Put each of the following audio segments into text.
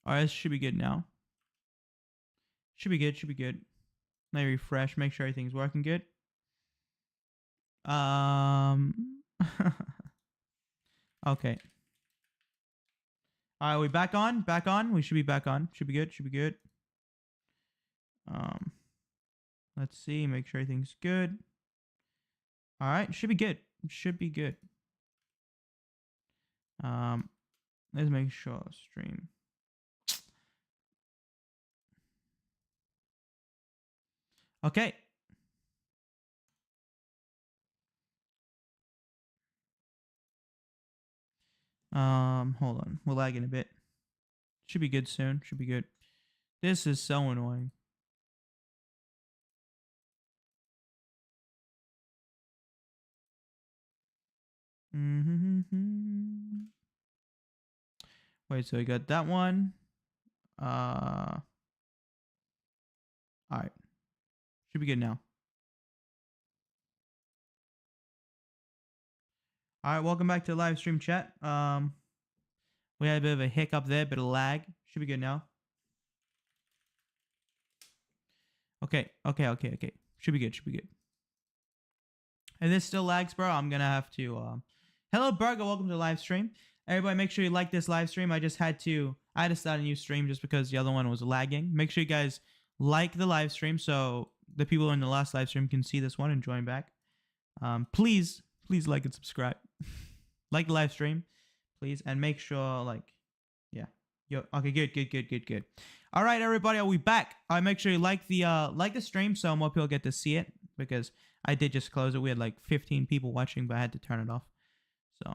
All right, this should be good now. Should be good. Should be good. Let me refresh. Make sure everything's working good. Okay. All right, we back on? Back on? We should be back on. Should be good. Should be good. Let's see. Make sure everything's good. All right, should be good. Should be good. Let's make sure stream. Okay. Hold on. We're lagging a bit. Should be good soon. Should be good. This is so annoying. Wait, so we got that one. All right. Should be good now. All right, welcome back to the live stream chat. We had a bit of a hiccup there, bit of lag. Should be good now. Okay. Should be good. Should be good. If this still lags, bro, I'm gonna have to. Hello, Burger. Welcome to the live stream. Everybody, make sure you like this live stream. I had to start a new stream just because the other one was lagging. Make sure you guys like the live stream so the people in the last live stream can see this one and join back. Please like and subscribe. Like the live stream, please, and make sure okay, good. All right, everybody, are we back? All right, make sure you like the stream so more people get to see it, because I did just close it. We had like 15 people watching, but I had to turn it off. So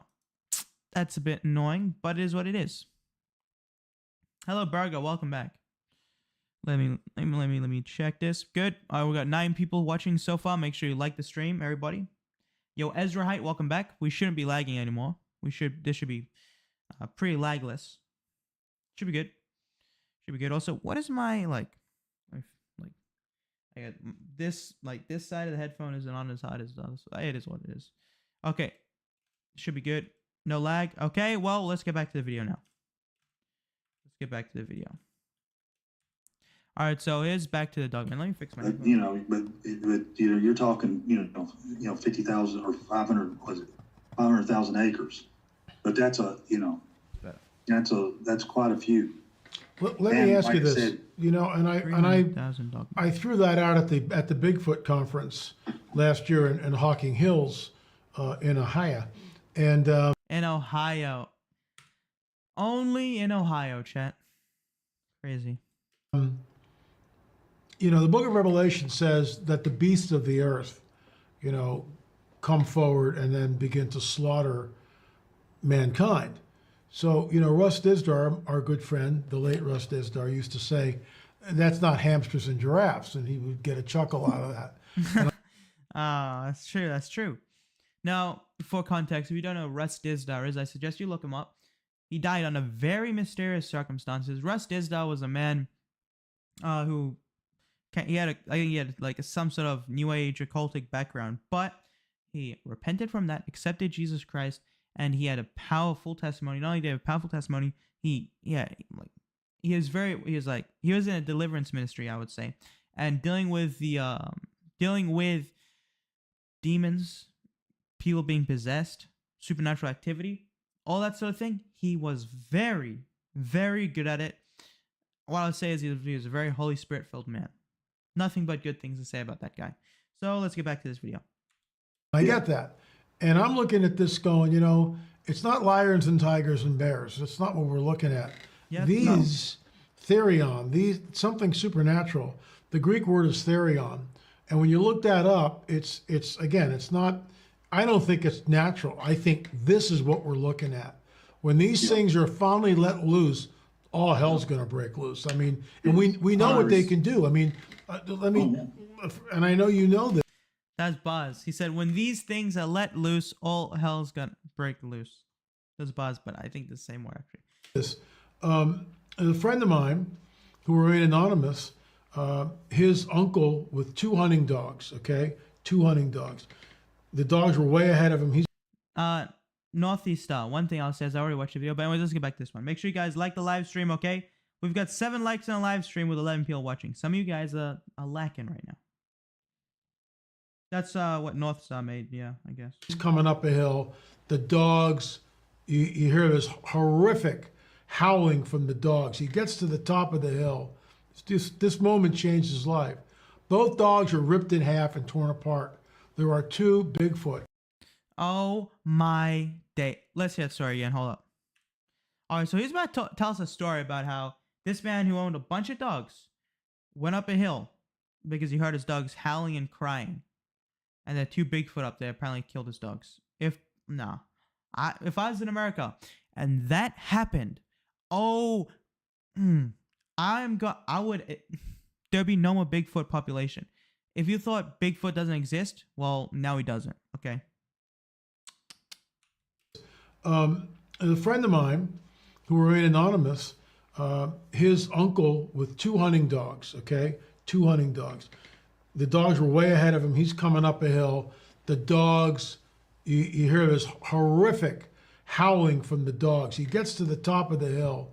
that's a bit annoying, but it is what it is. Hello, Burger. Welcome back. Let me check this. Good. All right, we got 9 people watching so far. Make sure you like the stream, everybody. Yo, Ezra Height, welcome back. We shouldn't be lagging anymore. This should be pretty lagless. Should be good. Should be good. Also, what is my I got this side of the headphone isn't on as hot as the other side. It is what it is. Okay. Should be good. No lag. Okay, well, let's get back to the video now. Let's get back to the video. All right, so here's back to the dogman. Let me fix my. You're talking 50,000 or 500,000 acres, but that's quite a few. Let me ask you this, I threw that out at the Bigfoot conference last year in Hocking Hills, in Ohio, and in Ohio, only in Ohio, chat. Crazy. The book of Revelation says that the beasts of the earth, come forward and then begin to slaughter mankind. So, Russ Dizdar, our good friend, the late Russ Dizdar, used to say, that's not hamsters and giraffes, and he would get a chuckle out of that. That's true. That's true. Now, for context, if you don't know who Russ Dizdar is, I suggest you look him up. He died under very mysterious circumstances. Russ Dizdar was a man who he had some sort of New Age occultic background, but he repented from that, accepted Jesus Christ, and he had a powerful testimony. Not only did he have a powerful testimony, he was in a deliverance ministry, I would say, and dealing with demons, people being possessed, supernatural activity, all that sort of thing. He was very, very good at it. What I would say is he was a very Holy Spirit filled man. Nothing but good things to say about that guy. So let's get back to this video. I get that. And I'm looking at this going, it's not lions and tigers and bears. That's not what we're looking at. Yeah, these therion, something supernatural. The Greek word is therion. And when you look that up, it's not, I don't think it's natural. I think this is what we're looking at. When these things are finally let loose, all hell's going to break loose. I mean, and we know what they can do. I mean, and I know you know this. That's Buzz. He said, when these things are let loose, all hell's going to break loose. That's Buzz, but I think the same way, actually. A friend of mine who remained anonymous, his uncle with 2 hunting dogs, 2 hunting dogs. The dogs were way ahead of him. He's Northeast Star. One thing I'll say is I already watched the video, but anyways, let's get back to this one. Make sure you guys like the live stream, okay? We've got 7 likes on a live stream with 11 people watching. Some of you guys are lacking right now. That's what North Star made. Yeah, I guess. He's coming up a hill. The dogs, you hear this horrific howling from the dogs. He gets to the top of the hill. This moment changed his life. Both dogs are ripped in half and torn apart. There are 2 Bigfoot. Oh my day. Let's hear that story again. Hold up. All right, so he's about to tell us a story about how this man who owned a bunch of dogs went up a hill because he heard his dogs howling and crying. And there are 2 Bigfoot up there apparently killed his dogs. If I was in America and that happened, I would there'd be no more Bigfoot population. If you thought Bigfoot doesn't exist, well, now he doesn't. Okay. A friend of mine who remained anonymous, his uncle with 2 hunting dogs, okay? 2 hunting dogs. The dogs were way ahead of him. He's coming up a hill. The dogs, you hear this horrific howling from the dogs. He gets to the top of the hill.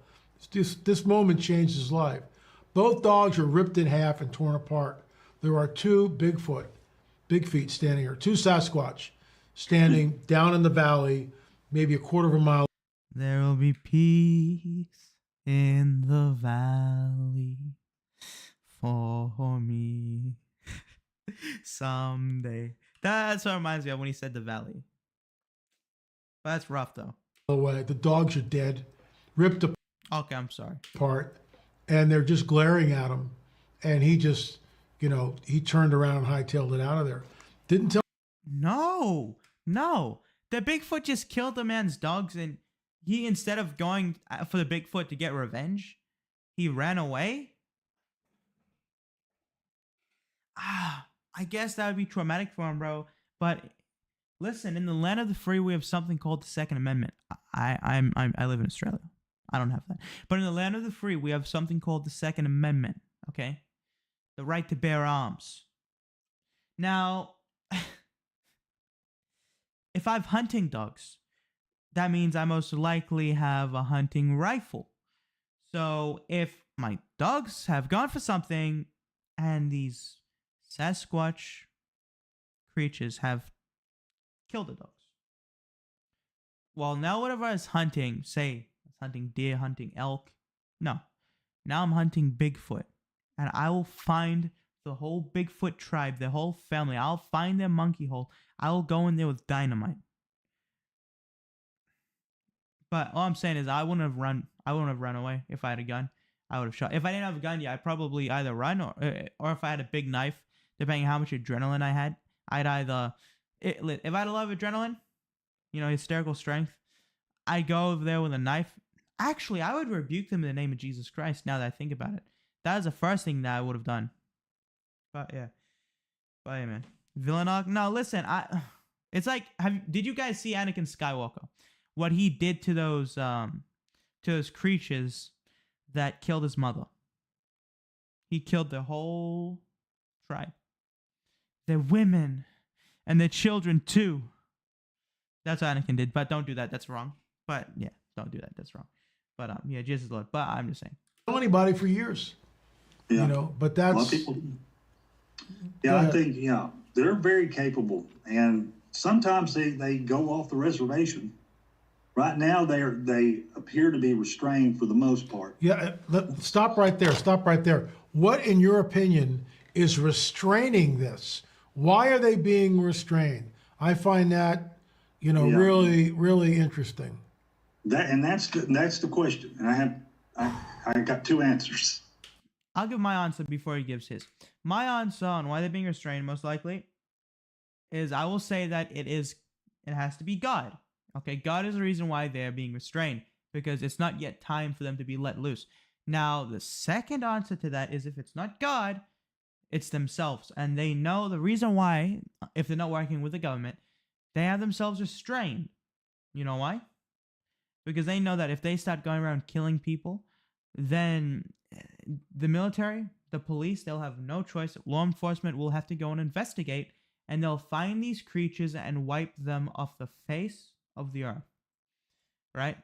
This moment changed his life. Both dogs are ripped in half and torn apart. There are 2 Bigfoot, big feet standing here, 2 Sasquatch standing down in the valley, maybe a quarter of a mile. There will be peace in the valley for me someday. That's what reminds me of when he said the valley. But that's rough though. Away. The dogs are dead, ripped Okay, I'm sorry. apart, and they're just glaring at him. And he just, he turned around and hightailed it out of there. Didn't tell. No. The Bigfoot just killed the man's dogs, and he, instead of going for the Bigfoot to get revenge, he ran away. I guess that would be traumatic for him, bro. But listen, in the land of the free, we have something called the Second Amendment. I live in Australia. I don't have that. But in the land of the free, we have something called the Second Amendment. Okay, the right to bear arms. Now, if I have hunting dogs, that means I most likely have a hunting rifle. So if my dogs have gone for something and these Sasquatch creatures have killed the dogs, well, now whatever I was hunting, say I was hunting deer, hunting elk, no, now I'm hunting Bigfoot, and I will find the whole Bigfoot tribe, their whole family. I'll find their monkey hole. I will go in there with dynamite. But all I'm saying is I wouldn't have run away if I had a gun. I would have shot. If I didn't have a gun, yeah, I'd probably either run or if I had a big knife, depending on how much adrenaline I had, I'd either if I had a lot of adrenaline, hysterical strength, I'd go over there with a knife. Actually, I would rebuke them in the name of Jesus Christ. Now that I think about it, that is the first thing that I would have done. But yeah, man, Villanok. No, listen, it's like, did you guys see Anakin Skywalker? What he did to those creatures that killed his mother. He killed the whole tribe. Their women and their children too. That's what Anakin did, but don't do that. That's wrong. But yeah, don't do that. That's wrong. But yeah, Jesus Lord. But I'm just saying. Tell anybody for years. Yeah. But A lot that's. of people. Yeah, I think, they're very capable. And sometimes they go off the reservation. Right now, they appear to be restrained for the most part. Yeah, stop right there. Stop right there. What, in your opinion, is restraining this? Why are they being restrained? I find that, really, really interesting. That's the question. And I got 2 answers. I'll give my answer before he gives his. My answer on why they're being restrained, most likely, is I will say that it has to be God. Okay, God is the reason why they're being restrained, because it's not yet time for them to be let loose. Now, the second answer to that is if it's not God, it's themselves. And they know the reason why, if they're not working with the government, they have themselves restrained. You know why? Because they know that if they start going around killing people, then the military, the police, they'll have no choice. Law enforcement will have to go and investigate, and they'll find these creatures and wipe them off the face of the earth. Right?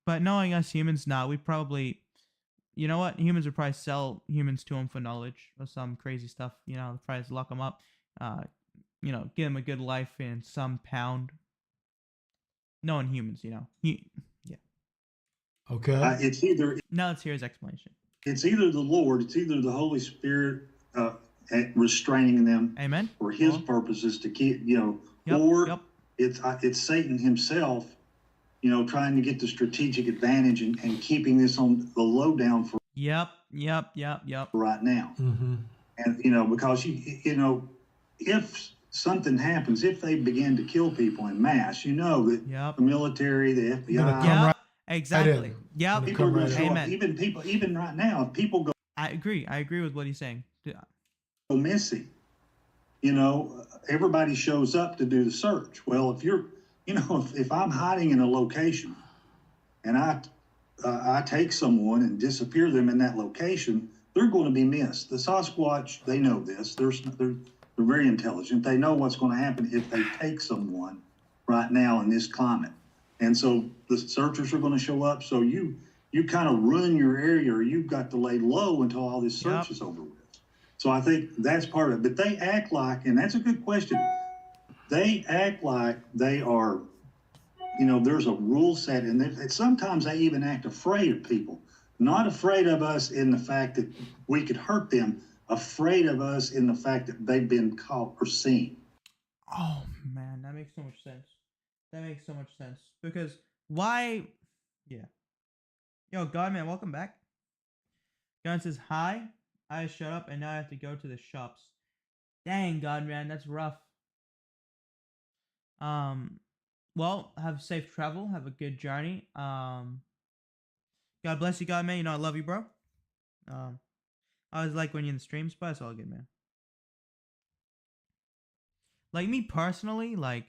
But knowing us humans now, we probably, you know what? Humans would probably sell humans to him for knowledge or some crazy stuff. You know, probably just lock them up. Uh, you know, give them a good life in some pound. Knowing humans, you know. Yeah. Okay. It's either Now let's hear his explanation. it's either the Lord, it's either the Holy Spirit restraining them Amen. for His purposes to keep, Yep, or yep. it's Satan himself, trying to get the strategic advantage and keeping this on the lowdown for Yep. right now. Mm-hmm. And because if something happens, if they begin to kill people in mass, that Yep. the military, the Come FBI, Yep. right Exactly. in. Yep. people are going to show up. Amen. Even right now, if people go I agree with what he's saying. missing, everybody shows up to do the search. Well, if I'm hiding in a location and I take someone and disappear them in that location, they're going to be missed. The Sasquatch, they know this. They're very intelligent. They know what's going to happen if they take someone right now in this climate. And so the searchers are going to show up. So you kind of run your area, or you've got to lay low until all this search is over with. So I think that's part of it. But they act like, and that's a good question, they act like they are, there's a rule set, and sometimes they even act afraid of people. Not afraid of us in the fact that we could hurt them, afraid of us in the fact that they've been caught or seen. Oh man, that makes so much sense. That makes so much sense. Because why? Yeah. Yo, Godman, welcome back. God says hi. I shut up and now I have to go to the shops. Dang, Godman, that's rough. Well, have safe travel. Have a good journey. God bless you, Godman. I love you, bro. I always like when you're in the streams, but it's all good, man. Like me personally, like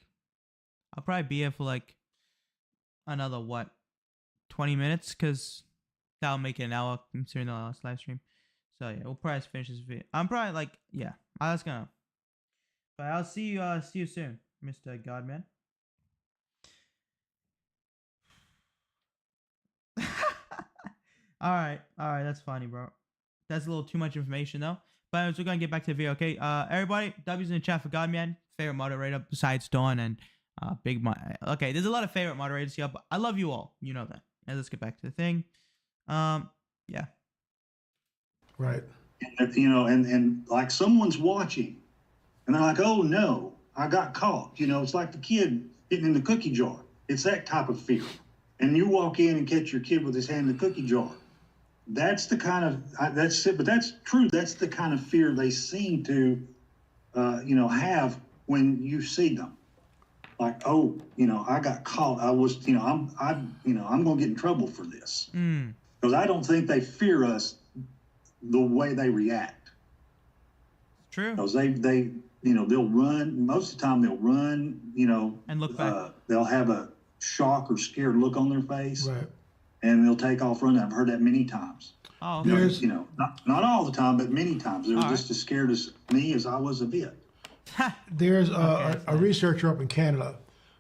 I'll probably be here for like another 20 minutes, because that'll make it an hour considering the last live stream. So yeah, we'll probably finish this video. I'm probably like, yeah, I was gonna. But I'll see you soon, Mr. Godman. Alright, that's funny, bro. That's a little too much information though. But we're gonna get back to the video, okay? Everybody, W's in the chat for Godman, favorite moderator besides Dawn and Big Okay, there's a lot of favorite moderators here, but I love you all. You know that. And let's get back to the thing. Yeah. Right. And like someone's watching, and they're like, "Oh no, I got caught." It's like the kid getting in the cookie jar. It's that type of fear. And you walk in and catch your kid with his hand in the cookie jar. That's the kind of that's it, but that's true. That's the kind of fear they seem to, have when you see them. Like, oh, I got caught. I was, I'm going to get in trouble for this, because I don't think they fear us the way they react. True. Because they'll run. Most of the time they'll run, and look back. They'll have a shock or scared look on their face, Right. and they'll take off running. I've heard that many times. Oh, okay. Not all the time, but many times. They were All just as scared as me as I was a bit. There's Okay, a researcher up in Canada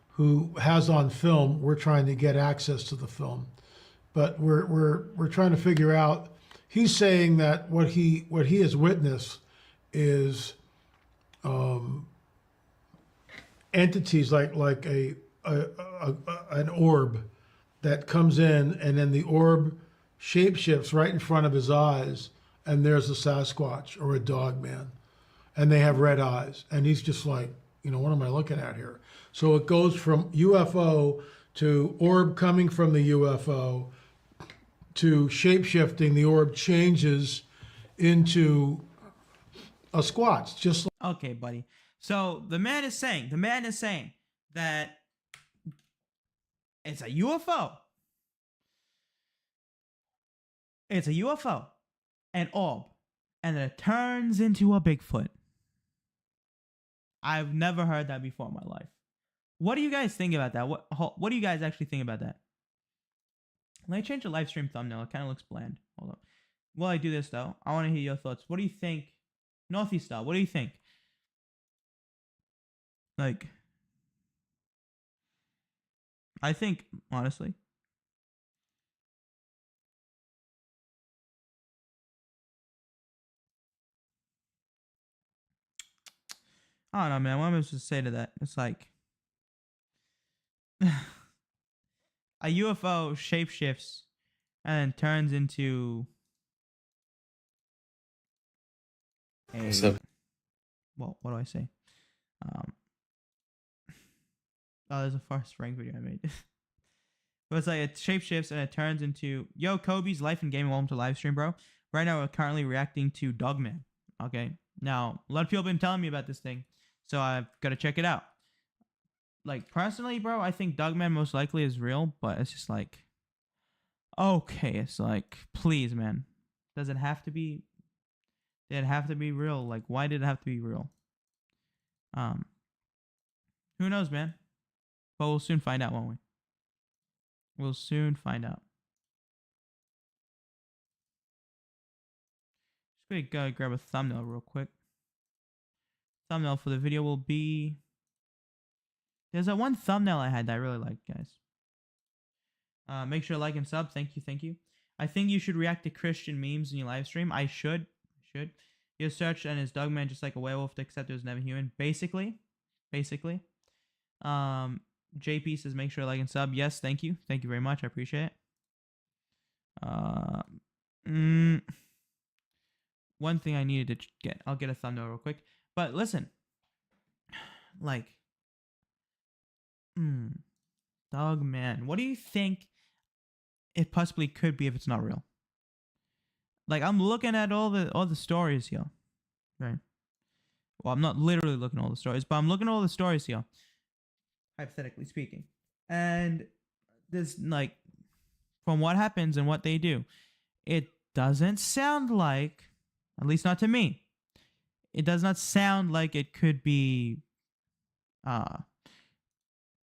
who has on film. We're trying to get access to the film, but we're trying to figure out. He's saying that what he has witnessed is entities like an orb that comes in, and then the orb shapeshifts right in front of his eyes, and there's a Sasquatch or a dogman, and they have red eyes, and he's just like, what am I looking at here? So it goes from UFO to orb coming from the UFO to shapeshifting. The orb changes into a squatch, just like. Okay, buddy. So the man is saying that it's a UFO. It's a UFO, an orb, and then it turns into a Bigfoot. I've never heard that before in my life. What do you guys think about that? What do you guys actually think about that? Let me change the live stream thumbnail. It kind of looks bland. Hold up. While I do this though, I want to hear your thoughts. What do you think? Northeast style. What do you think? Like, I think honestly, I don't know, man. What am I supposed to say to that? It's like a UFO shapeshifts and turns into a So well, what do I say? Um, oh, there's a first rank video I made. But it's like it shapeshifts and it turns into yo Kobe's life and gaming. Welcome to live stream, bro. Right now we're currently reacting to Dogman. Okay, now a lot of people have been telling me about this thing, so I've got to check it out. Like personally, bro, I think Dogman most likely is real, but it's just like okay, it's like please, man, does it have to be? Did it have to be real? Like why did it have to be real? Um, who knows, man? But we'll soon find out, won't we? We'll soon find out. Just gonna grab a thumbnail real quick. Thumbnail for the video will be. There's that one thumbnail I had that I really liked, guys. Make sure to like and sub. Thank you, thank you. I think you should react to Christian memes in your live stream. I should. You search and is Dogman just like a werewolf except it was never human? Basically. JP says make sure to like and sub. Yes, thank you. Thank you very much. I appreciate it. One thing I needed to get. I'll get a thumbnail real quick. But listen. Like. Dogman. What do you think it possibly could be if it's not real? Like I'm looking at all the stories here. Right. Well, I'm not literally looking at all the stories, but I'm looking at all the stories here. Hypothetically speaking. And there's like from what happens and what they do, it doesn't sound like, at least not to me, it does not sound like it could be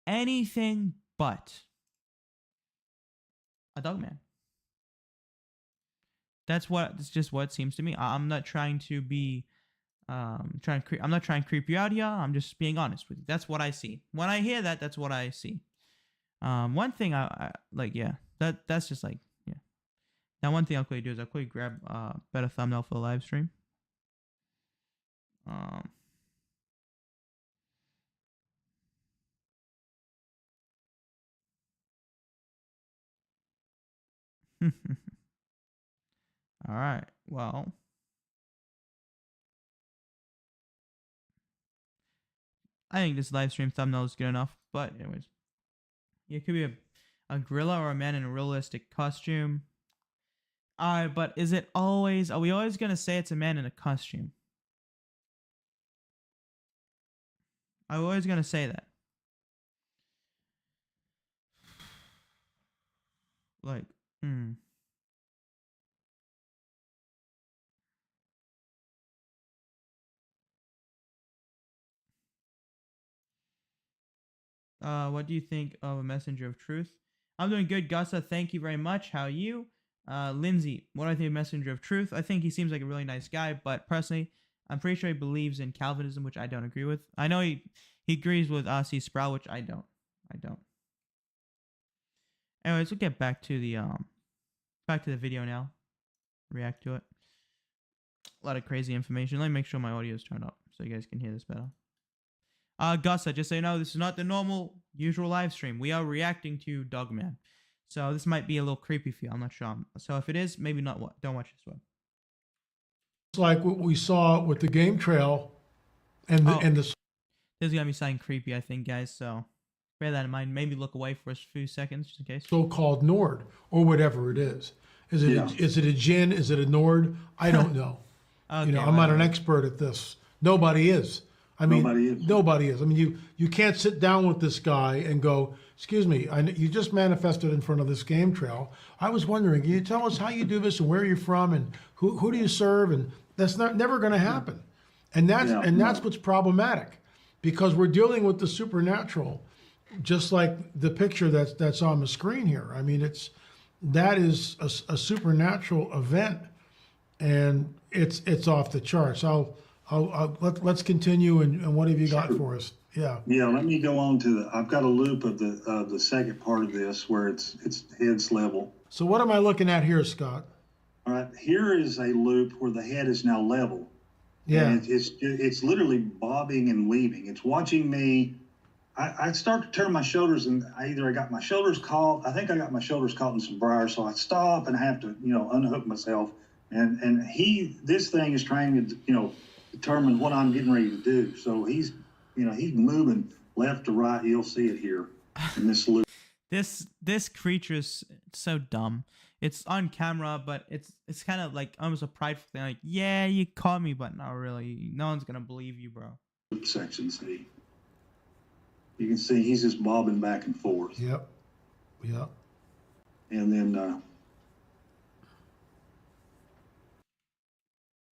anything but a Dogman. That's just what it seems to me. I'm not trying to be I'm not trying to creep you out here. I'm just being honest with you. That's what I see. When I hear that, that's what I see. One thing I like, yeah. That's just like, yeah. Now one thing I'll quickly do is I'll quickly grab better thumbnail for the live stream. All right. Well, I think this live stream thumbnail is good enough. But anyways, it could be a gorilla or a man in a realistic costume. But is it always? Are we always gonna say it's a man in a costume? Are we always gonna say that? Like, what do you think of a messenger of truth? I'm doing good, Gussa. Thank you very much. How are you? Lindsay, what do I think of messenger of truth? I think he seems like a really nice guy, but personally, I'm pretty sure he believes in Calvinism, which I don't agree with. I know he agrees with R.C. Sproul, which I don't. Anyways, we'll get back to the video now. React to it. A lot of crazy information. Let me make sure my audio is turned up so you guys can hear this better. Gussa, just so you know, this is not the normal, usual live stream. We are reacting to Dogman. So this might be a little creepy for you. I'm not sure. So if it is, maybe not. Don't watch this one. It's like what we saw with the game trail and the This is gonna be something creepy, I think, guys. So bear that in mind. Maybe look away for a few seconds, just in case. so-called Nord or whatever it is. Is it a Jinn? Is it a Nord? I don't know. Okay, I'm not an expert at this. Nobody is. I mean, nobody is. I mean, you can't sit down with this guy and go, excuse me, you just manifested in front of this game trail. I was wondering, can you tell us how you do this and where you're from and who do you serve? And that's never going to happen. And that's what's problematic, because we're dealing with the supernatural, just like the picture that's on the screen here. I mean, that is a supernatural event, and it's off the charts. Let's continue, and what have you got for us? Yeah. Let me go on to I've got a loop of the second part of this where it's head's level. So what am I looking at here, Scott? All right, here is a loop where the head is now level. Yeah. And it's literally bobbing and weaving. It's watching me. I start to turn my shoulders, and I got my shoulders caught. I think I got my shoulders caught in some briars, so I stop and I have to, unhook myself. And this thing is trying to, determine what I'm getting ready to do. So he's moving left to right. You'll see it here in this loop. This creature is so dumb. It's on camera, but it's kind of like almost a prideful thing. Like, yeah, you caught me, but not really. No one's gonna believe you, bro. Section C. You can see he's just bobbing back and forth. Yep. And then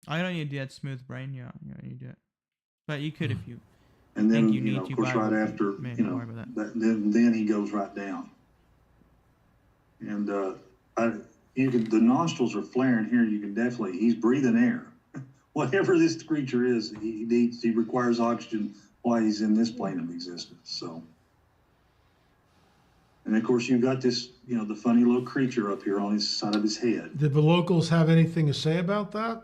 I don't need to do that smooth brain. Yeah, you do it. But you could if you. and then think you need of to, course but right after man, don't worry about that. then he goes right down. And the nostrils are flaring here. You can definitely, he's breathing air. Whatever this creature is, he requires oxygen while he's in this plane of existence. So, and of course you've got this, the funny little creature up here on his side of his head. Did the locals have anything to say about that?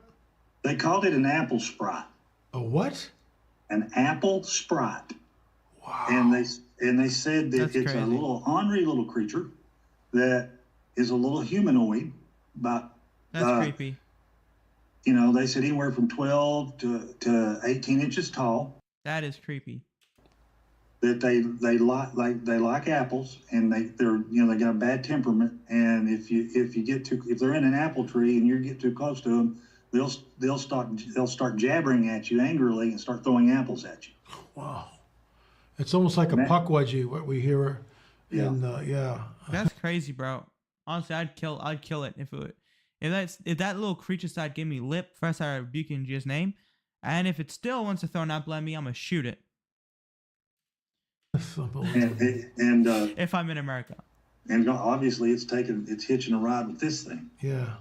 They called it an apple sprite. A what? An apple sprite. Wow. And they said that That's it's crazy. a little ornery little creature that is a little humanoid, about That's creepy. They said anywhere from 12 to 18 inches tall. That is creepy. That they like apples, and they got a bad temperament. And if they're in an apple tree and you get too close to them, they'll start jabbering at you angrily and start throwing apples at you. Wow. It's almost like a puckwudgie, what we hear. Yeah. That's crazy, bro. Honestly, I'd kill it if that little creature started giving me lip. First, I rebuke in Jesus' name, and if it still wants to throw an apple at me, I'm gonna shoot it. And If I'm in America. And obviously it's hitching a ride with this thing. Yeah.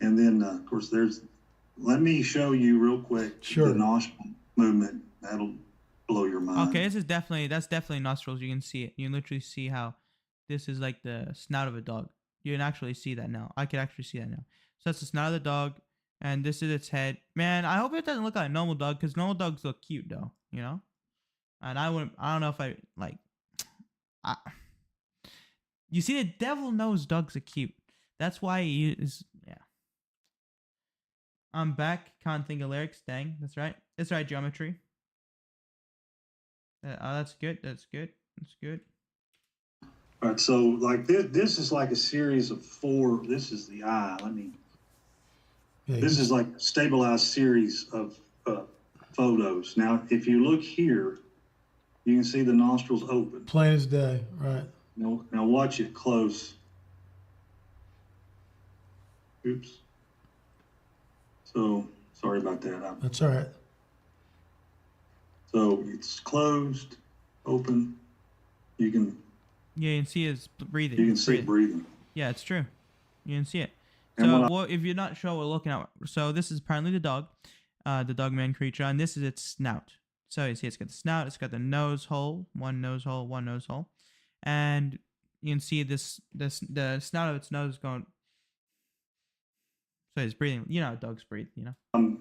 And then of course let me show you real quick the nostril movement. That'll blow your mind. Okay, that's definitely nostrils. You can see it. You can literally see how this is like the snout of a dog. You can actually see that now. I can actually see that now. So that's the snout of the dog, and this is its head. Man, I hope it doesn't look like a normal dog, because normal dogs look cute though, And I don't know if you see, the devil knows dogs are cute. That's why he is. Yeah. I'm back. Can't think of lyrics. Dang, that's right. That's right. Geometry. That's good. That's good. All right, so like this is like a series of 4. This is the eye. This is like a stabilized series of photos. Now, if you look here, you can see the nostrils open. Plain as day, right? Now watch it close. Oops. So sorry about that. That's all right. So it's closed, open. You can see it's breathing. You can see it breathing. Yeah, it's true. You can see it. And So, if you're not sure what we're looking at, so this is apparently the dog, the dogman creature, and this is its snout. So you see it's got the snout, it's got the nose hole, one nose hole, and you can see the snout of its nose going. So it's breathing. You know how dogs breathe,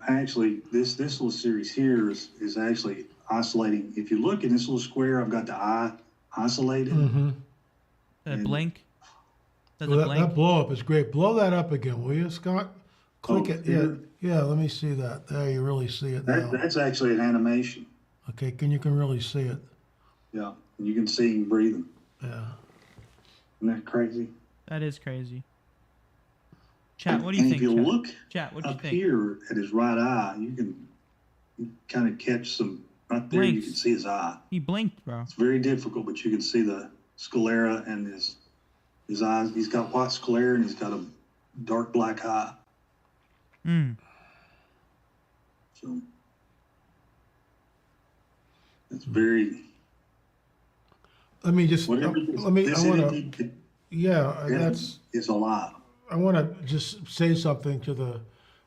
Actually, this little series here is actually oscillating. If you look in this little square, I've got the eye isolated. Mm-hmm. Does it blink? That blow up is great. Blow that up again, will you, Scott? Click it. Yeah. Let me see that. There, you really see it now. That's actually an animation. Okay, you can really see it. Yeah, you can see him breathing. Yeah. Isn't that crazy? That is crazy. Chat, what do you think? If you look Chat, what do you up think? here at his right eye, you can kind of catch some. Right there, you can see his eye. He blinked, bro. It's very difficult, but you can see the sclera and his eyes. He's got white sclera and he's got a dark black eye. So it's very. Let me just. It's a lot. I want to just say something to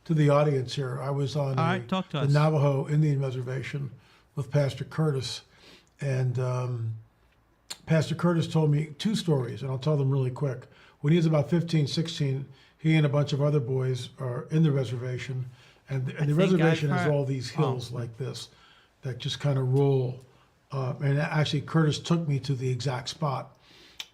the audience here. I was on the Navajo Indian Reservation with Pastor Curtis, and Pastor Curtis told me 2 stories, and I'll tell them really quick. When he was about 15, 16, he and a bunch of other boys are in the reservation, And the think reservation I've has heard- all these hills like this that just kind of roll. And actually, Curtis took me to the exact spot.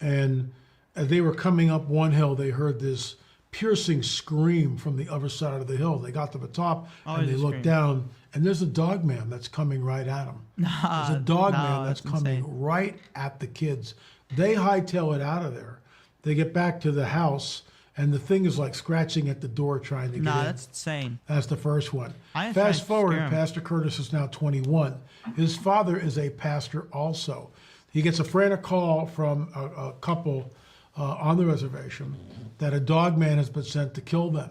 And as they were coming up one hill, they heard this piercing scream from the other side of the hill. They got to the top Always and they a looked scream. down, and there's a dogman that's coming right at them. There's a dogman that's coming insane. right at the kids. They hightail it out of there. They get back to the house, and the thing is like scratching at the door trying to get Nah, in. that's insane. That's the first one. I ain't trying Fast to forward, scare him. Pastor Curtis is now 21. His father is a pastor also. He gets a frantic call from a couple on the reservation that a dog man has been sent to kill them.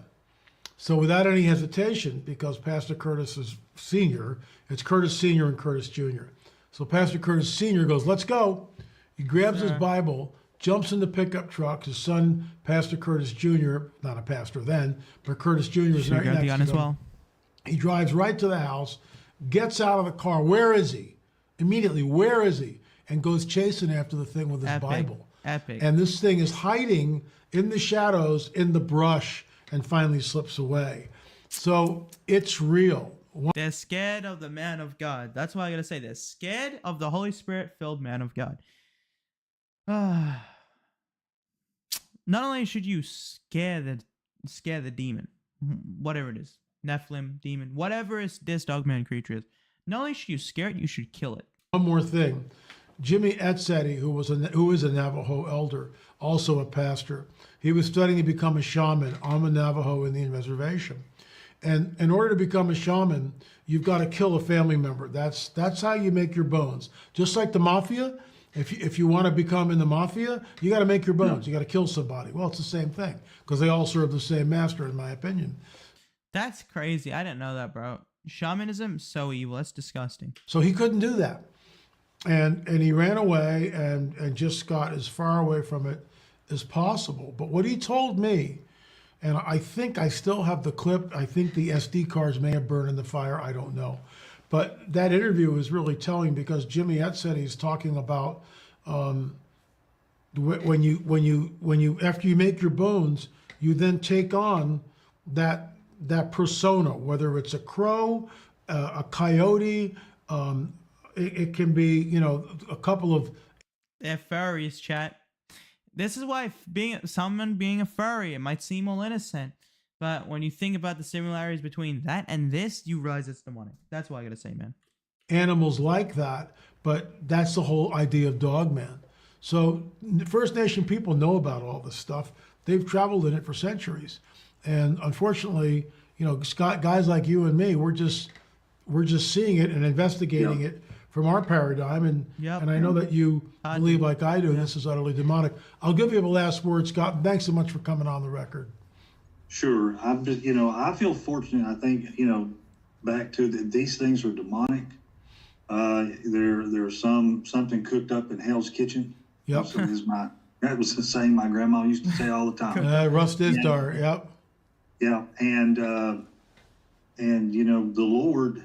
So without any hesitation, because Pastor Curtis is senior, it's Curtis Sr. and Curtis Jr. So Pastor Curtis Sr. goes, let's go. He grabs his Bible, jumps in the pickup truck. His son, Pastor Curtis Jr., not a pastor then, but Curtis Jr. is Should right grab the next gun to as him. well. He drives right to the house, gets out of the car. Where is he? Immediately, where is he? And goes chasing after the thing with his Epic. Bible. Epic. And this thing is hiding in the shadows, in the brush, and finally slips away. So it's real. They're scared of the man of God. That's what I gotta say. They're scared of the Holy Spirit-filled man of God. Not only should you scare the demon, whatever it is, Nephilim, demon, whatever is this dogman creature is. Not only should you scare it, you should kill it. One more thing. Jimmy Etzetti, who is a Navajo elder, also a pastor, he was studying to become a shaman on the Navajo Indian reservation. And in order to become a shaman, you've got to kill a family member. That's how you make your bones. Just like the mafia, if you want to become in the mafia, you got to make your bones. You got to kill somebody. Well, it's the same thing because they all serve the same master, in my opinion. That's crazy. I didn't know that, bro. Shamanism, so evil. That's disgusting. So he couldn't do that. And he ran away and just got as far away from it as possible. But what he told me, and I think I still have the clip, I think the SD cards may have burned in the fire, I don't know. But that interview is really telling because Jimmy Etzetti is talking about when you after you make your bones, you then take on that persona, whether it's a crow, a coyote, it can be, a couple of. They're furries, chat. This is why someone being a furry, it might seem all innocent. But when you think about the similarities between that and this, you realize it's demonic. That's what I gotta say, man. Animals like that, but that's the whole idea of dogman. So First Nation people know about all this stuff. They've traveled in it for centuries. And unfortunately, Scott, guys like you and me, we're just seeing it and investigating it from our paradigm. And I know that you believe like I do, this is utterly demonic. I'll give you the last word, Scott. And thanks so much for coming on the record. Sure. I'm just, I feel fortunate. I think, back to these things are demonic. There's something cooked up in Hell's Kitchen. Yep. That was the saying my grandma used to say all the time. Rust is dark. Yep. Yeah. And the Lord,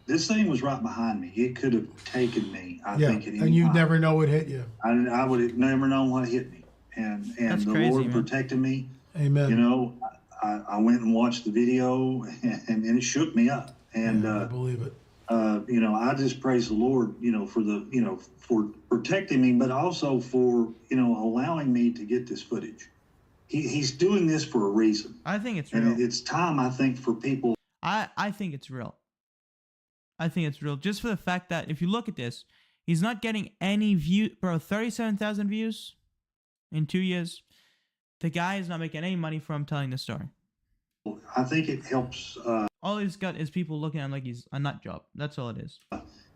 this thing was right behind me. It could have taken me, I think, at any and you time. never know what hit you. I would have never known what hit me. And That's the crazy, Lord man. protected me. Amen. I went and watched the video and it shook me up. And, I believe it. I just praise the Lord, for protecting me, but also for, allowing me to get this footage. He's doing this for a reason. I think it's real. And it's time, I think, for people. I think it's real. I think it's real. Just for the fact that if you look at this, he's not getting any view, bro. 37,000 views in 2 years. The guy is not making any money from telling the story. I think it helps All he's got is people looking at him like he's a nut job. That's all it is.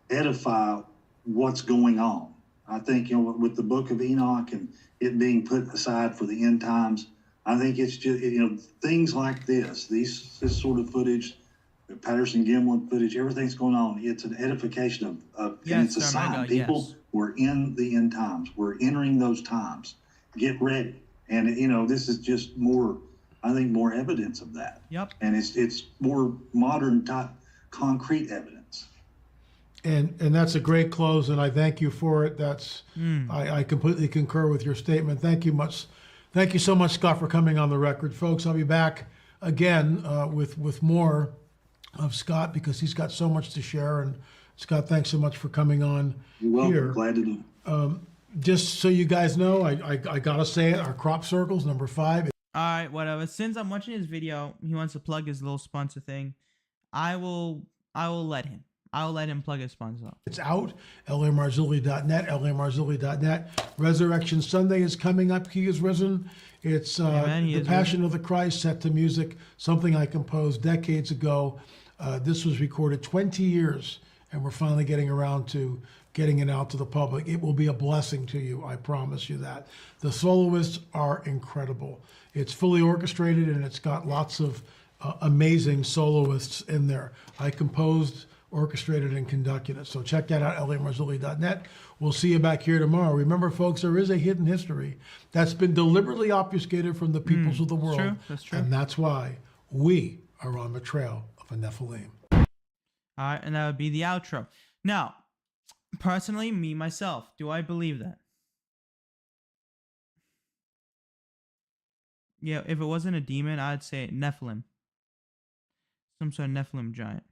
edify what's going on. I think, with the book of Enoch and it being put aside for the end times, I think it's just, things like this sort of footage, the Patterson Gimlin footage, everything's going on. It's an edification of and it's a sign. People, we're in the end times. We're entering those times. Get ready. And, this is just more, I think, more evidence of that. Yep. And it's more modern type concrete evidence. And that's a great close, and I thank you for it. I completely concur with your statement. Thank you so much, Scott, for coming on the record. Folks, I'll be back again with more of Scott because he's got so much to share. And Scott, thanks so much for coming on. You're welcome. Here. Glad to do. Just so you guys know, I gotta say it. Our crop circles number 5. All right, whatever. Since I'm watching his video, he wants to plug his little sponsor thing. I will let him. I will let him plug his sponsor. It's out. LAMarzulli.net. LAMarzulli.net. Resurrection Sunday is coming up. He is risen. It's the Passion of the Christ set to music, something I composed decades ago. This was recorded 20 years, and we're finally getting around to getting it out to the public. It will be a blessing to you. I promise you that. The soloists are incredible. It's fully orchestrated, and it's got lots of amazing soloists in there. I composed, orchestrated, and conducted it. So check that out, LAMarzulli.net. We'll see you back here tomorrow. Remember, folks, there is a hidden history that's been deliberately obfuscated from the peoples of the world. True. That's true. And that's why we are on the trail of a Nephilim. All right, and that would be the outro. Now, personally, me, myself, do I believe that? Yeah, if it wasn't a demon, I'd say Nephilim. Some sort of Nephilim giant.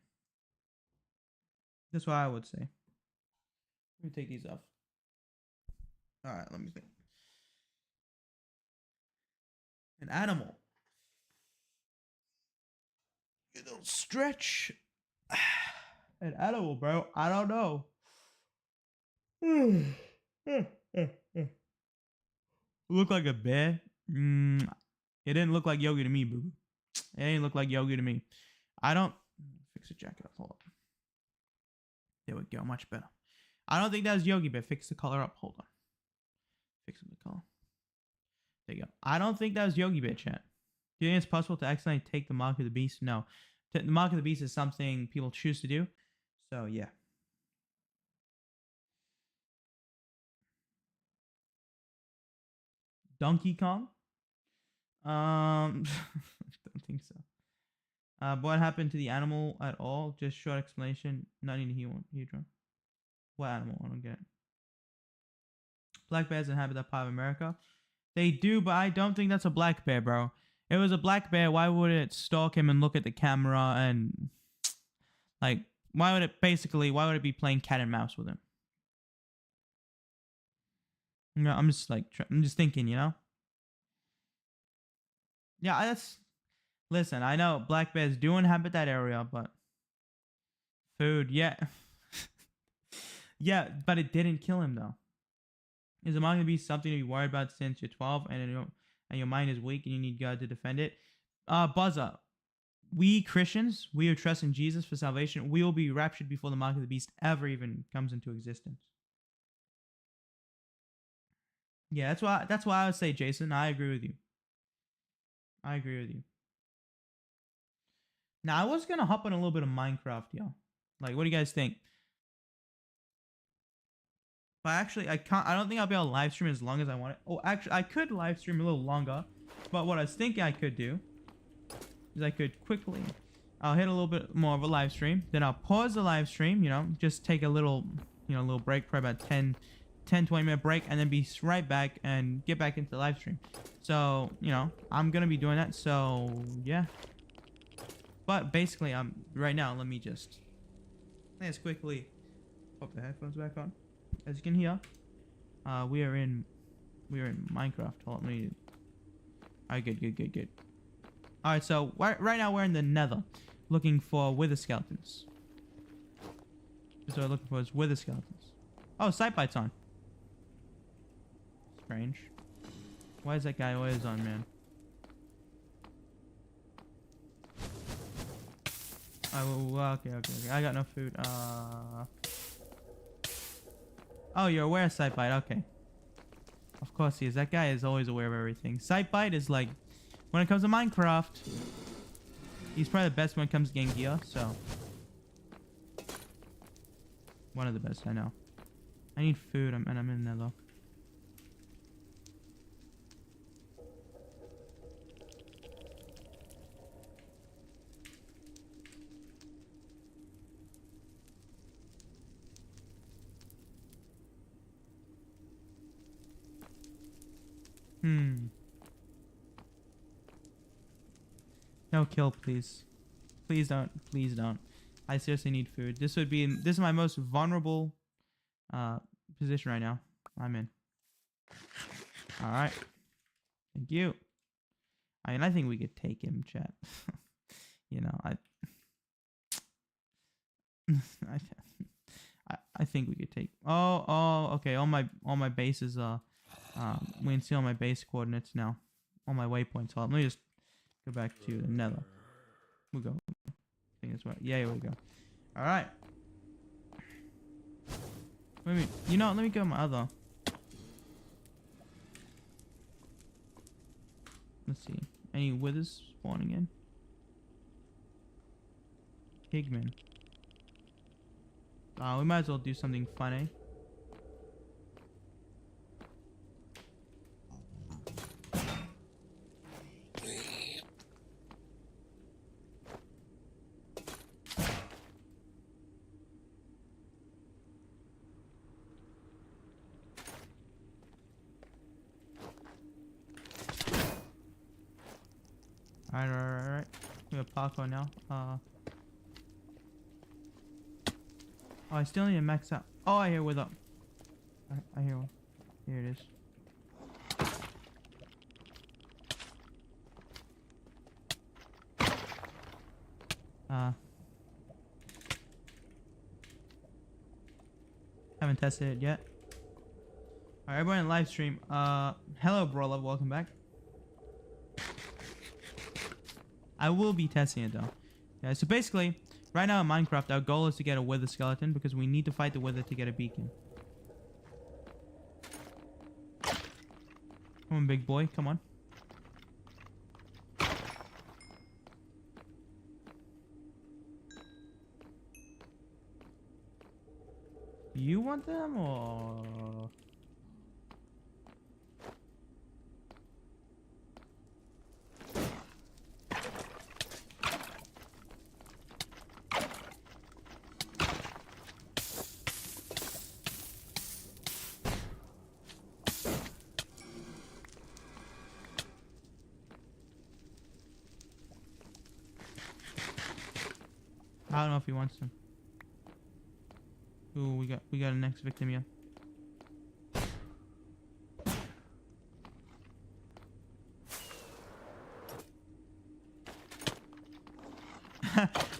That's what I would say. Let me take these off. All right, let me think. An animal. You know, stretch. An animal, bro. I don't know. Look like a bear? It didn't look like Yogi to me, boo. It didn't look like Yogi to me. I don't... Fix the jacket up. Hold up. There we go. Much better. I don't think that was Yogi, but fix the color up. Hold on. Fix the color. There you go. I don't think that was Yogi Bear, chat. Do you think it's possible to accidentally take the mark of the beast? No. The mark of the beast is something people choose to do. So, yeah. Donkey Kong? I don't think so. What happened to the animal at all? Just short explanation. Not in a hedron. What animal? I don't get it. Black bears inhabit that part of America. They do, but I don't think that's a black bear, bro. If it was a black bear, why would it stalk him and look at the camera and like why would it be playing cat and mouse with him? You know, I'm just thinking, you know? Yeah, that's... Listen, I know black bears do inhabit that area, but... Food, yeah. Yeah, but it didn't kill him, though. Is the mark of the beast something to be worried about since you're 12 and your mind is weak and you need God to defend it? Buzzer. We Christians, we who trust in Jesus for salvation, we will be raptured before the mark of the beast ever even comes into existence. Yeah, that's why I would say, Jason. I agree with you. I agree with you. Now, I was gonna hop on a little bit of Minecraft, yo. Like, what do you guys think? But actually, I don't think I'll be able to live stream as long as I want it. Oh, actually, I could live stream a little longer. But what I was thinking I could do is I could quickly... I'll hit a little bit more of a live stream. Then I'll pause the live stream, you know, just take a little, little break, probably about 10, 20 minute break, and then be right back and get back into the live stream. So, I'm going to be doing that. So, yeah. But basically, right now, let's quickly pop the headphones back on. As you can hear, we are in Minecraft. Hold on, alright, good. Alright, so right now we're in the Nether, looking for wither skeletons. That's what we're looking for, is wither skeletons. Oh, sight bite's on. Strange. Why is that guy always on, man? Oh, okay. I got no food. Oh, you're aware of Sightbite. Okay. Of course he is. That guy is always aware of everything. Sightbite is like, when it comes to Minecraft, he's probably the best when it comes to getting gear, so. One of the best, I know. I need food, and I'm in there though. No kill, please. Please don't. Please don't. I seriously need food. This is my most vulnerable position right now. I'm in. All right. Thank you. I mean, I think we could take him, chat. You know, I think we could take. Oh, okay. All my bases we can see all my base coordinates now. All my waypoints. Let me just go back to the nether. We'll go. I think that's right. Yeah, here we go. All right. Let me go my other. Let's see. Any withers spawning in? Pigman. We might as well do something funny. Alright. We have parkour now. Oh, I still need to max out. Oh, I hear with up. I hear one. Here it is. Haven't tested it yet. Alright, everyone in live stream. Hello, Brawler. Welcome back. I will be testing it though. Yeah, so basically, right now in Minecraft, our goal is to get a wither skeleton because we need to fight the wither to get a beacon. Come on, big boy. Come on. You want them or... I don't know if he wants them. Ooh, we got a next victim here.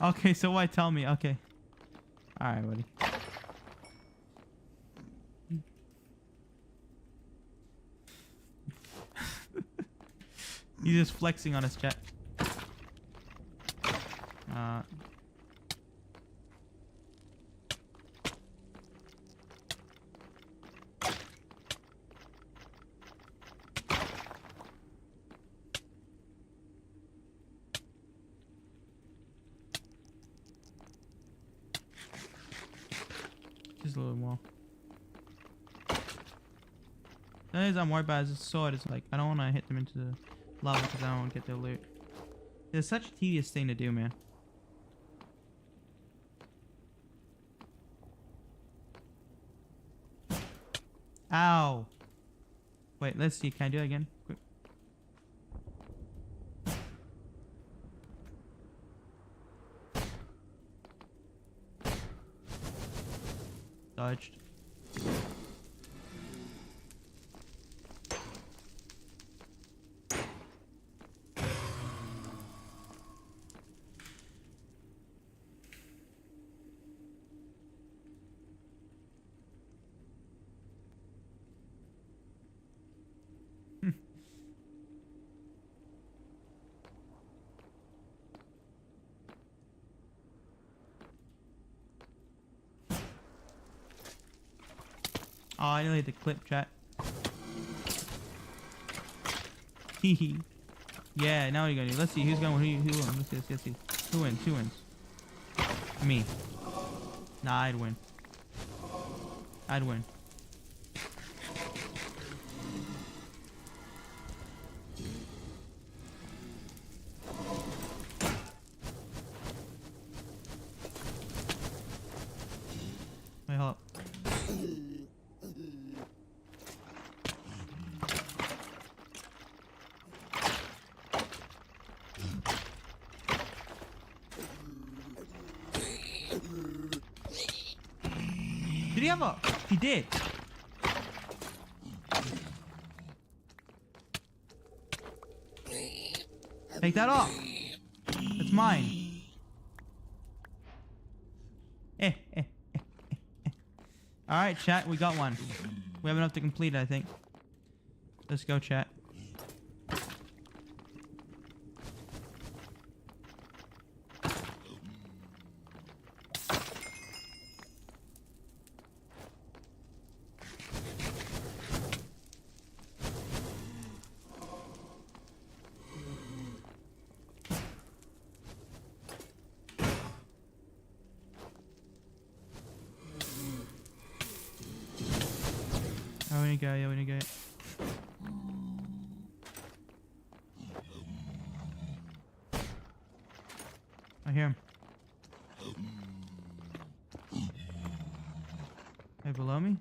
Okay, so why tell me? Okay. Alright, buddy. He's just flexing on his chat. Just a little more. The thing is I'm worried about his sword. It's like I don't want to hit them into the lava because I don't want to get their loot. It's such a tedious thing to do, man. Ow! Wait, let's see. Can I do it again? Quick. Dodged. Oh, I nearly hit the clip, chat. Hee. Yeah, now what are you gonna do? Let's see who's going. Who wins? Let's see. Who wins? Who wins? Me. Nah, I'd win. I'd win. Wait, hold up. Did he have a... He did. Take that off. That's mine. Alright, chat. We got one. We have enough to complete it, I think. Let's go, chat. Oh, we need to go. Yeah, we need to go. I hear him. Hey, below me?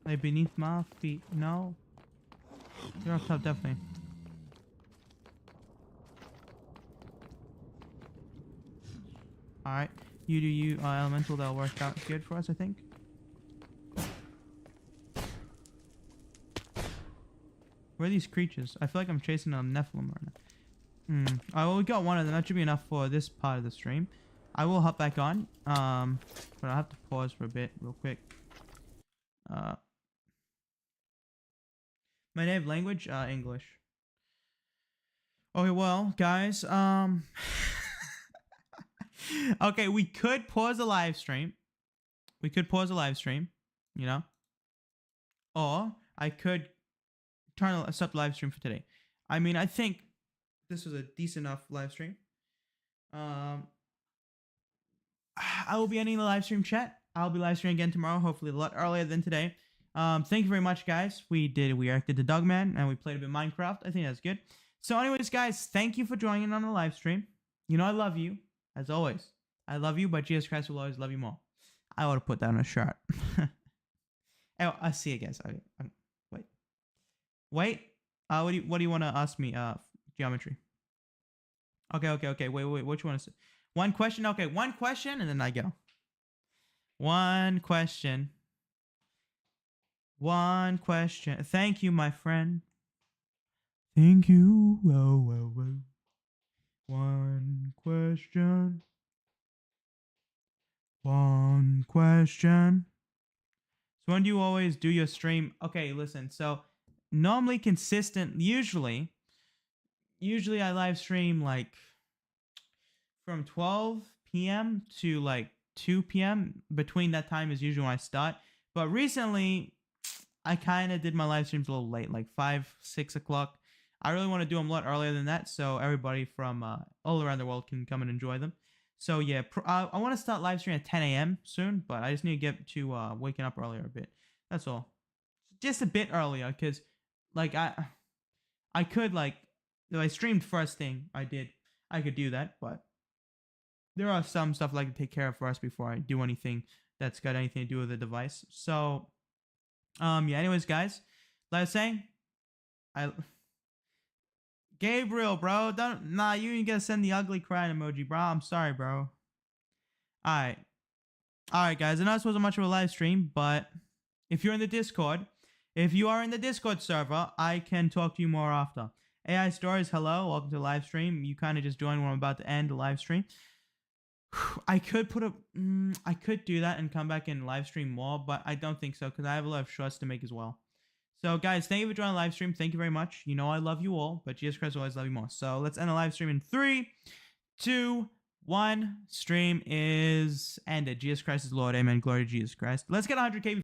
Hey, beneath my feet? No. You're up top, definitely. Alright. You do you, elemental. That'll work out good for us, I think. Where are these creatures? I feel like I'm chasing a Nephilim right now. Oh, well, we got one of them. That should be enough for this part of the stream. I will hop back on. But I'll have to pause for a bit real quick. My native language? English. Okay, well, guys, okay, we could pause the live stream. We could pause the live stream, you know? Or I could turn stop the live stream for today. I mean, I think this was a decent enough live stream. I will be ending the live stream, chat. I'll be live streaming again tomorrow, hopefully a lot earlier than today. Thank you very much, guys. We reacted to Dogman and we played a bit of Minecraft. I think that's good. So anyways, guys, thank you for joining on the live stream. You know I love you, as always. I love you, but Jesus Christ will always love you more. I ought to put that on a shirt. Oh, I'll see you guys. Okay. Wait. What do you want to ask me? Geometry. Okay. Wait. What you want to say? One question. Okay, one question, and then I go. One question. Thank you, my friend. Thank you. Oh. One question. So when do you always do your stream? Okay, listen. So normally consistent. Usually I live stream like from 12 p.m. to like 2 p.m. Between that time is usually when I start. But recently, I kind of did my live streams a little late, like 5, 6 o'clock. I really want to do them a lot earlier than that, so everybody from all around the world can come and enjoy them. So yeah, I want to start live streaming at 10 a.m. soon, but I just need to get to waking up earlier a bit. That's all. Just a bit earlier, because like I could, like, if I streamed first thing, I could do that, but there are some stuff I like to take care of first before I do anything that's got anything to do with the device. So yeah, anyways, guys, like I was saying, Gabriel, bro, you ain't gonna send the ugly crying emoji, bro. I'm sorry, bro. Alright, guys, I know this wasn't much of a live stream, but if you're in the Discord, if you are in the Discord server, I can talk to you more after. AI Stories, hello, welcome to the live stream. You kind of just joined when I'm about to end the live stream. I could I could do that and come back and live stream more, but I don't think so because I have a lot of shorts to make as well. So guys, thank you for joining the live stream. Thank you very much. You know I love you all, but Jesus Christ will always love you more. So let's end the live stream in 3, 2, 1. Stream is ended. Jesus Christ is Lord. Amen. Glory to Jesus Christ. Let's get 100K.